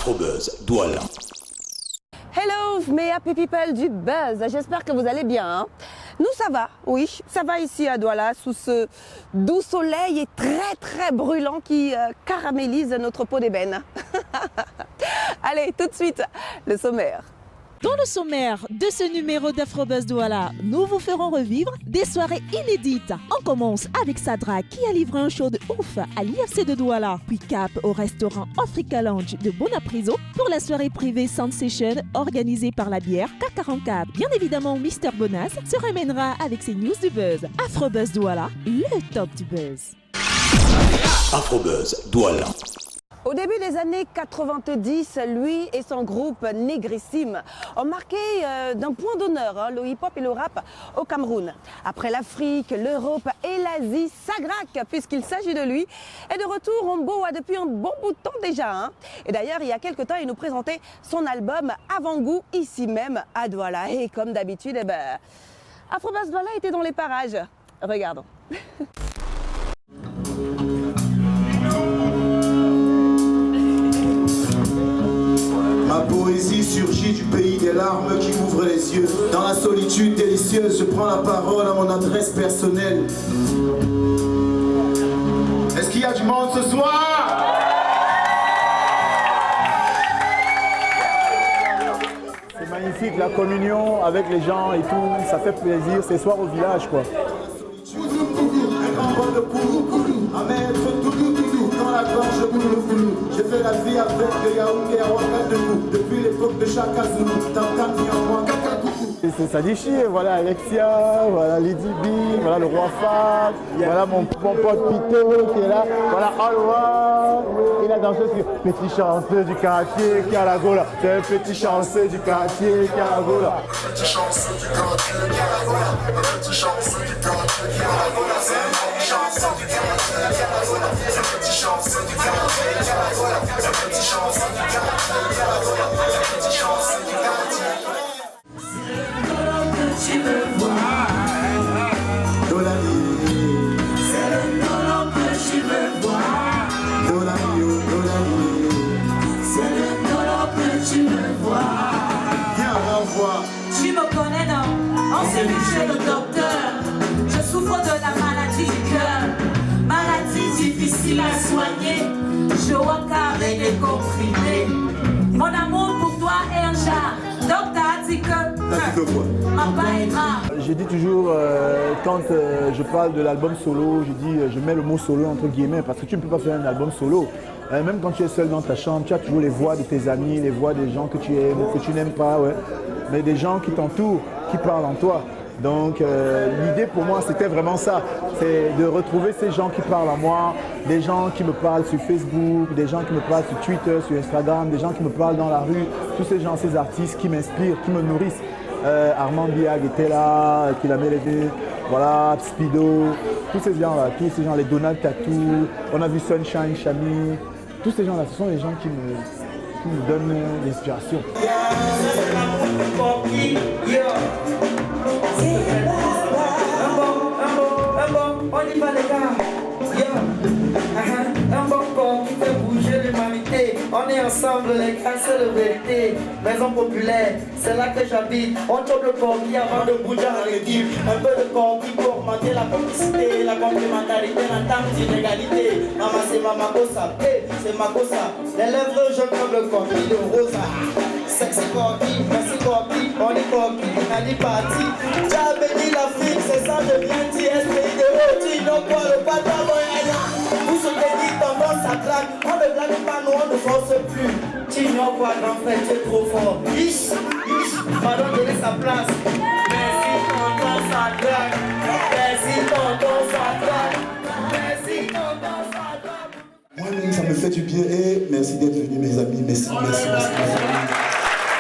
Afrobuzz Douala. Hello mes happy people du buzz, j'espère que vous allez bien. Hein? Nous ça va, oui, ça va ici à Douala sous ce doux soleil et très brûlant qui caramélise notre peau d'ébène. Allez, tout de suite, le sommaire. Dans le sommaire de ce numéro d'Afrobuzz Douala, nous vous ferons revivre des soirées inédites. On commence avec Sadra qui a livré un show de ouf à l'IFC de Douala, puis cap au restaurant Africa Lounge de Bonapriso pour la soirée privée Sound Session organisée par la bière K44. Bien évidemment, Mr Bonas se ramènera avec ses news du buzz. Afrobuzz Douala, le top du buzz. Afrobuzz Douala. Au début des années 90, lui et son groupe Négrissime ont marqué d'un point d'honneur le hip-hop et le rap au Cameroun. Après l'Afrique, l'Europe et l'Asie, Sagrak, puisqu'il s'agit de lui, est de retour en Boa depuis un bon bout de temps déjà. Hein. Et d'ailleurs, il y a quelques temps, il nous présentait son album Avant-goût ici même à Douala. Et comme d'habitude, Afrobuzz Douala était dans les parages. Regardons. Ma poésie surgit du pays des larmes qui m'ouvrent les yeux. Dans la solitude délicieuse, je prends la parole à mon adresse personnelle. Est-ce qu'il y a du monde ce soir? C'est magnifique, la communion avec les gens et tout, ça fait plaisir, c'est soir au village quoi. Un grand bol de koulou, à mettre tout dans la gorge koulou. J'ai fait la vie avec des Yaoundé à Ouagadougou, depuis l'époque de Chaka Zulu, Tantan vient moi, Ça déchire, voilà Alexia, voilà Lady B, voilà le roi Fab, voilà mon pote Pito qui est là, voilà Alwa, et la danseuse qui est petit chanceux du quartier qui a la gola, c'est un petit chanceux du quartier qui a la gola. Petit chanceux du quartier qui a la gola, petit chanceux du quartier qui a la gola, c'est un petit chanceux du quartier qui a la gola, c'est un petit chanceux du quartier qui a la gola, c'est un petit chanceux du quartier qui a la gola, c'est un petit chanceux du quartier. Tu veux voir Dolani, c'est le Nolo que tu veux voir. Dolani, Dolani, C'est le Nolo que tu veux voir. viens renvoie. Tu me connais non? On s'est vu chez le docteur. Je souffre de la maladie du cœur. Maladie difficile à soigner. Je vois carré des comprimés. Mon amour pour toi est un jar. Docteur a dit que ma pas est rare. Je dis toujours, quand je parle de l'album solo, je mets le mot solo entre guillemets parce que tu ne peux pas faire un album solo. Même quand tu es seul dans ta chambre, tu as toujours les voix de tes amis, les voix des gens que tu aimes ou que tu n'aimes pas, ouais. Mais des gens qui t'entourent, qui parlent en toi. Donc l'idée pour moi c'était vraiment ça, c'est de retrouver ces gens qui parlent à moi, des gens qui me parlent sur Facebook, des gens qui me parlent sur Twitter, sur Instagram, des gens qui me parlent dans la rue, tous ces gens, ces artistes qui m'inspirent, qui me nourrissent. Armand Biag était là, qui l'a mélodé, voilà, Speedo, tous ces gens-là, les Donald Tattoo, on a vu Sunshine, Chami, tous ces gens-là, ce sont les gens qui me donnent l'inspiration. On y va les gars, un bon corps qui fait bouger l'humanité. On est ensemble les gars, c'est la vérité. Maison populaire, c'est là que j'habite. On chope le corps avant de bouger dans l'équipe. Un peu de corps pour augmenter la complicité, la complémentarité, l'entente d'inégalité. Maman c'est ma makossa, c'est makossa. Les lèvres jaunes comme le corpi de rosa. Sexy corpi, merci corpi, on est corpi, on est parti. J'ai béni l'Afrique, c'est ça je viens dire. Esprit de rôti, donc quoi le pata voyage. Vous se dédiez tendance à claque. On ne blague pas, nous on ne force plus. Tu ignores quoi grand frère, tu es trop fort. Ish, pardon, donner sa place. Merci tonton, ça claque. Merci tonton, ça claque. Merci tonton, ça claque. Moi-même, ça me fait du bien et merci d'être venus mes amis, merci.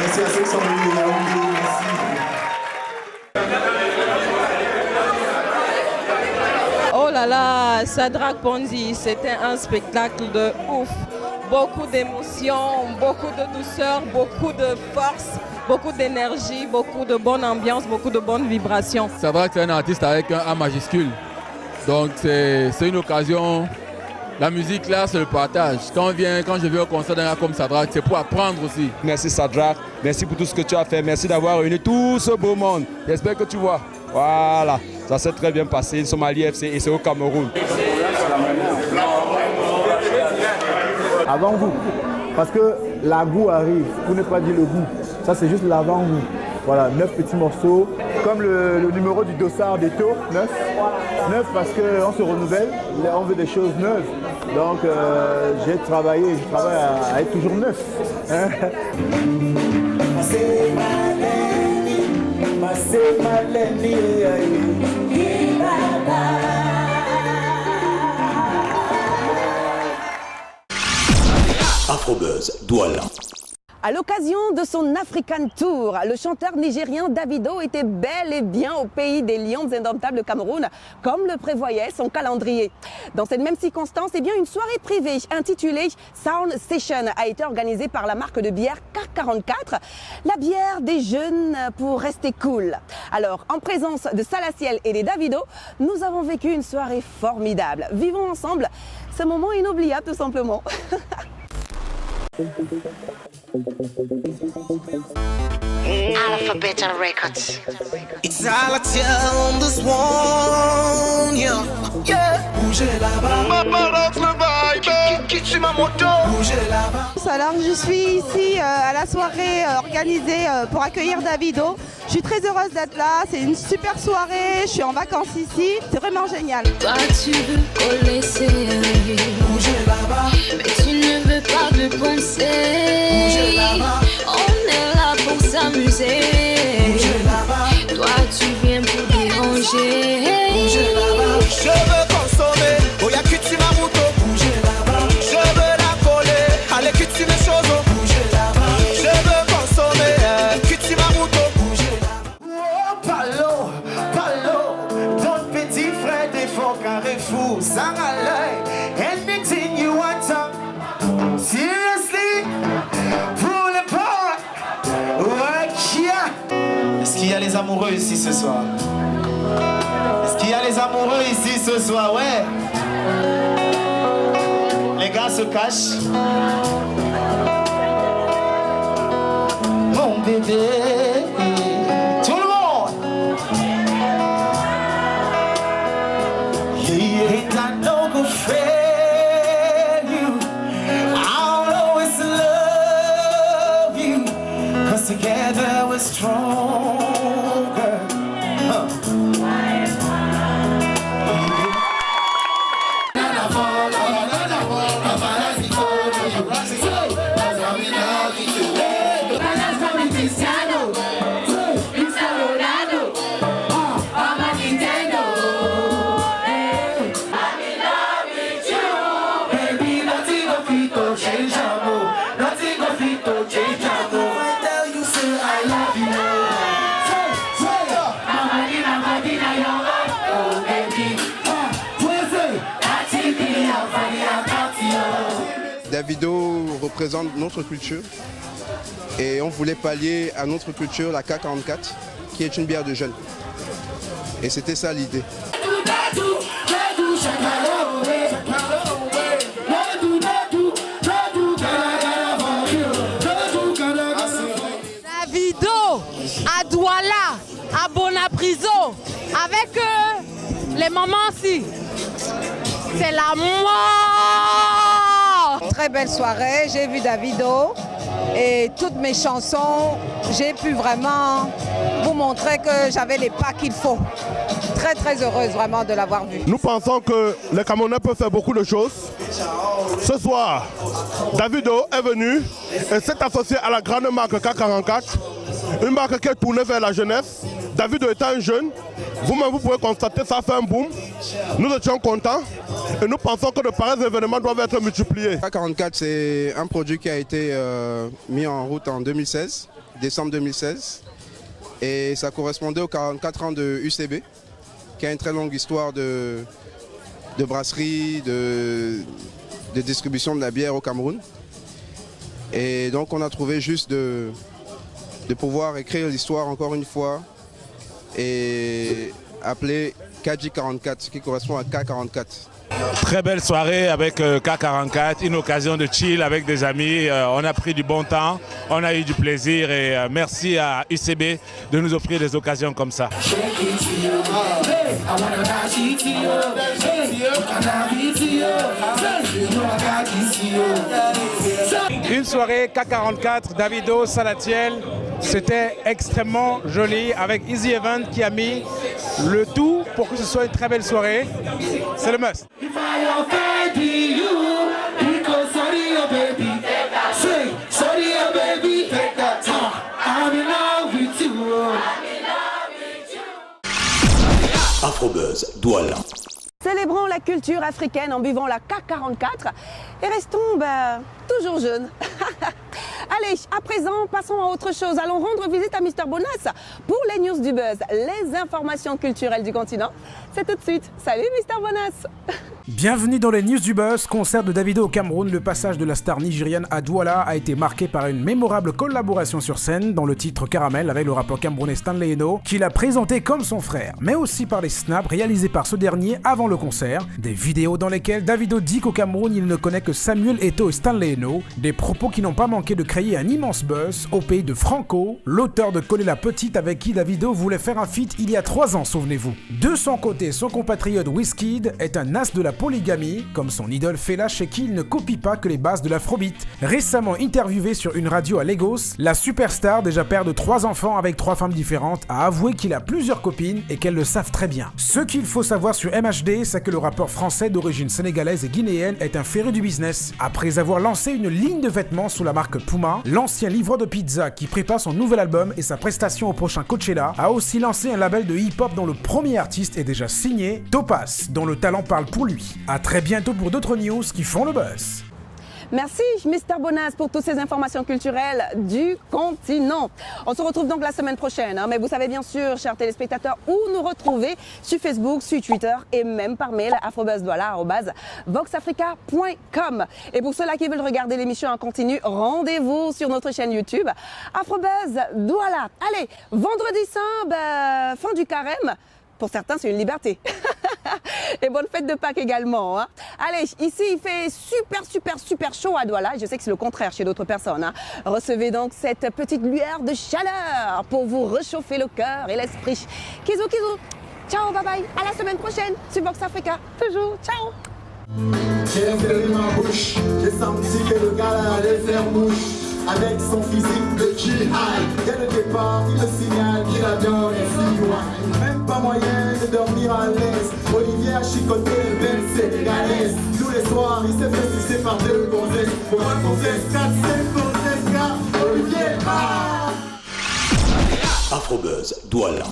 Merci à ceux qui sont venus, merci. Oh là là, Sadrak Ponzi, c'était un spectacle de ouf. Beaucoup d'émotions, beaucoup de douceur, beaucoup de force, beaucoup d'énergie, beaucoup de bonne ambiance, beaucoup de bonnes vibrations. Sadrak, c'est un artiste avec un A majuscule. Donc c'est une occasion La musique là, c'est le partage. Quand je vais au concert d'un gars comme Sadrak, c'est pour apprendre aussi. Merci Sadrak, merci pour tout ce que tu as fait. Merci d'avoir réuni tout ce beau monde. J'espère que tu vois. Voilà, ça s'est très bien passé. Nous sommes à l'IFC et c'est au Cameroun. Avant goût, parce que la goût arrive, pour ne pas dire le goût. Ça c'est juste l'avant-goût. Voilà, 9 petits morceaux, comme le numéro du dossard des taux, 9. 9 parce qu'on se renouvelle, on veut des choses neuves. Donc je travaille à être toujours neuf. Hein? Afrobuzz Douala. À l'occasion de son African Tour, le chanteur nigérien Davido était bel et bien au pays des lions indomptables Cameroun, comme le prévoyait son calendrier. Dans cette même circonstance, eh bien, une soirée privée intitulée Sound Station a été organisée par la marque de bière K44, la bière des jeunes pour rester cool. Alors, en présence de Salaciel et des Davido, nous avons vécu une soirée formidable. Vivons ensemble ce moment inoubliable tout simplement. Alphabet Records. It's all I tell this one, yeah. Bougez là-bas. Ma moto. Bougez là-bas. Alors je suis ici à la soirée organisée pour accueillir Davido. Je suis très heureuse d'être là, c'est une super soirée, je suis en vacances ici, c'est vraiment génial. Toi tu veux coller serré, bouger là-bas, mais tu ne veux pas me penser. Bouger là-bas, on est là pour s'amuser. Bouger là-bas, toi tu viens pour déranger. Bouger là-bas, je veux consommer, oh y'a que tu m'as moto. Bouger là-bas, je veux la coller, allez que tu me choses. Bouger là-bas, je veux consommer, que tu m'as moto. Carrefour, anything you want, seriously, pour le power, ouais. Est-ce qu'il y a les amoureux ici ce soir? Est-ce qu'il y a les amoureux ici ce soir? Ouais. Les gars se cachent. Mon bébé. Together we're stronger. Davido représente notre culture et on voulait pallier à notre culture la K44 qui est une bière de jeunes. Et c'était ça l'idée. Davido à Douala, à Bonapriso, avec les mamans-ci. C'est la mort! Très belle soirée, j'ai vu Davido et toutes mes chansons, j'ai pu vraiment vous montrer que j'avais les pas qu'il faut. Très très heureuse vraiment de l'avoir vu. Nous pensons que les Camerounais peuvent faire beaucoup de choses. Ce soir, Davido est venu et s'est associé à la grande marque K44, une marque qui est tournée vers la jeunesse. Davido étant un jeune, vous-même vous pouvez constater ça fait un boom. Nous étions contents et nous pensons que de pareils événements doivent être multipliés. K44 c'est un produit qui a été mis en route en 2016, décembre 2016. Et ça correspondait aux 44 ans de UCB, qui a une très longue histoire de brasserie, de distribution de la bière au Cameroun. Et donc on a trouvé juste de pouvoir écrire l'histoire encore une fois et appeler KJ44, ce qui correspond à K44. Très belle soirée avec K44, une occasion de chill avec des amis. On a pris du bon temps, on a eu du plaisir et merci à UCB de nous offrir des occasions comme ça. Une soirée K44, Davido, Salatiel, c'était extrêmement joli avec Easy Event qui a mis le tout pour que ce soit une très belle soirée. C'est le must. Afrobuzz, Douala. Célébrons la culture africaine en buvant la K44 et restons toujours jeunes. Allez, à présent, passons à autre chose. Allons rendre visite à Mr Bonas pour les news du buzz, les informations culturelles du continent. C'est tout de suite. Salut Mr Bonas. Bienvenue dans les news du buzz. Concert de Davido au Cameroun, le passage de la star nigériane à Douala a été marqué par une mémorable collaboration sur scène dans le titre Caramel avec le rappeur camerounais Stanley Eno, qui l'a présenté comme son frère, mais aussi par les snaps réalisés par ce dernier avant le concert, des vidéos dans lesquelles Davido dit qu'au Cameroun il ne connaît que Samuel Eto'o et Stanley Eno, des propos qui n'ont pas manqué de créer un immense buzz au pays de Franco, l'auteur de Coller la Petite avec qui Davido voulait faire un feat il y a 3 ans, souvenez-vous. De son côté, son compatriote Wizkid est un as de la polygamie, comme son idole Fela chez qui il ne copie pas que les bases de l'afrobeat. Récemment interviewé sur une radio à Lagos, la superstar, déjà père de 3 enfants avec 3 femmes différentes, a avoué qu'il a plusieurs copines et qu'elles le savent très bien. Ce qu'il faut savoir sur MHD, c'est que le rappeur français d'origine sénégalaise et guinéenne est un féru du business. Après avoir lancé une ligne de vêtements sous la marque Puma, l'ancien livreur de pizza qui prépare son nouvel album et sa prestation au prochain Coachella a aussi lancé un label de hip-hop dont le premier artiste est déjà signé, Topaz, dont le talent parle pour lui. A très bientôt pour d'autres news qui font le buzz. Merci Mr Bonas pour toutes ces informations culturelles du continent. On se retrouve donc la semaine prochaine, mais vous savez bien sûr, chers téléspectateurs, où nous retrouver sur Facebook, sur Twitter et même par mail afrobuzzdouala@voxafrica.com. Et pour ceux-là qui veulent regarder l'émission en continu, rendez-vous sur notre chaîne YouTube Afrobuzz Douala. Allez, vendredi saint, fin du carême. Pour certains, c'est une liberté. Et bonne fête de Pâques également. Hein. Allez, ici, il fait super chaud à Douala. Je sais que c'est le contraire chez d'autres personnes. Hein. Recevez donc cette petite lueur de chaleur pour vous réchauffer le cœur et l'esprit. Kizou. Ciao, bye bye. À la semaine prochaine sur Vox Africa. Toujours. Ciao. J'ai fermé ma bouche. J'ai senti que le gars là allait faire mouche. Avec son physique de G-High. Dès le départ, il me signale qu'il adore les filles. Même pas moyen de dormir à l'aise. Olivier a chicoté les belles sénégalaises. Tous les soirs, il s'est fait sucer par 2 gonzesses. Pour un gonzesse, 4, 5 gonzesses, Olivier, Afrobuzz, Douala.